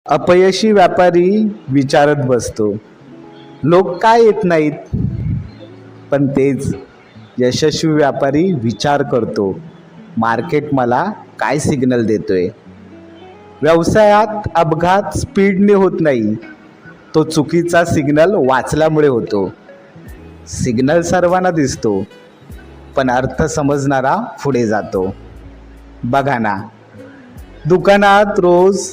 अपयशी व्यापारी विचारत बसतो, लोक का येत नाहीत. पण तेच यशस्वी व्यापारी विचार करतो, मार्केट मला काय सिग्नल देतोय. व्यवसायात अपघात स्पीडने होत नाही, तो चुकीचा सिग्नल वाचल्यामुळे होतो. सिग्नल सर्वांना दिसतो, पण अर्थ समजणारा पुढे जातो. बघा ना, दुकानात रोज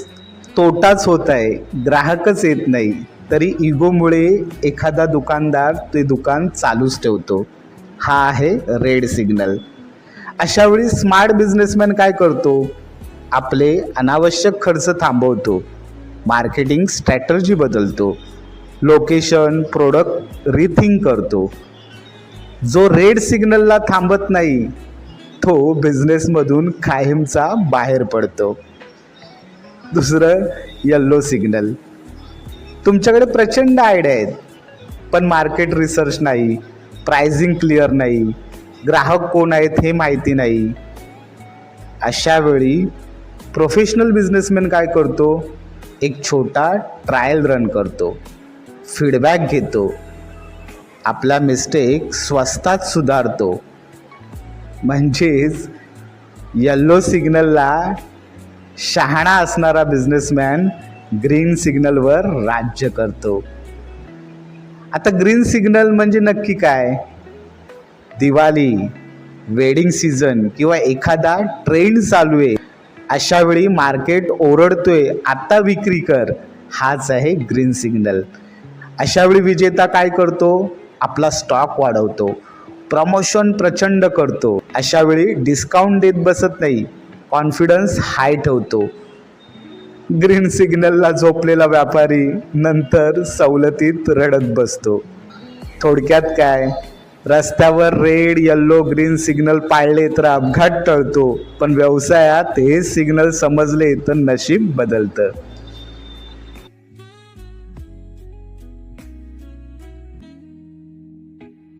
तोटाच होत आहे, ग्राहकच येत नाही, तरी इगोमुळे एखादा दुकानदार ते दुकान चालूच ठेवतो. हा आहे रेड सिग्नल. अशावेळी स्मार्ट बिझनेसमॅन काय करतो? आपले अनावश्यक खर्च थांबवतो, मार्केटिंग स्ट्रॅटर्जी बदलतो, लोकेशन प्रोडक्ट रिथिंक करतो. जो रेड सिग्नलला थांबत नाही, तो बिझनेसमधून कायमचा बाहेर पडतो. दुसरं येल्लो सिग्नल. तुमच्याकडे प्रचंड आयडिया आहेत, पण मार्केट रिसर्च नाही, प्राइसिंग क्लिअर नाही, ग्राहक कोण आहेत हे माहिती नाही. अशा वेळी प्रोफेशनल बिझनेसमॅन काय करतो? एक छोटा ट्रायल रन करतो, फीडबॅक घेतो, आपला मिस्टेक स्वस्तात सुधारतो. म्हणजेच येल्लो सिग्नलला शहाणा असणारा बिझनेसमॅन ग्रीन सिग्नलवर राज्य करतो. आता ग्रीन सिग्नल म्हणजे नक्की काय? दिवाळी, वेडिंग सीझन किंवा एखादा ट्रेंड चालू आहे, अशा वेळी मार्केट ओरडतोय आता विक्री कर, हाच आहे ग्रीन सिग्नल. अशावेळी विजेता काय करतो? आपला स्टॉक वाढवतो, प्रमोशन प्रचंड करतो. अशावेळी डिस्काउंट देत बसत नाही, कॉन्फिडन्स हाय ठेवतो. ग्रीन सिग्नलला झोपलेला व्यापारी नंतर सवलतीत रडत बसतो. थोडक्यात काय, रस्त्यावर रेड येल्लो ग्रीन सिग्नल पाळले तर अपघात टळतो, पण व्यवसायात हे सिग्नल समजले तर नशीब बदलतं.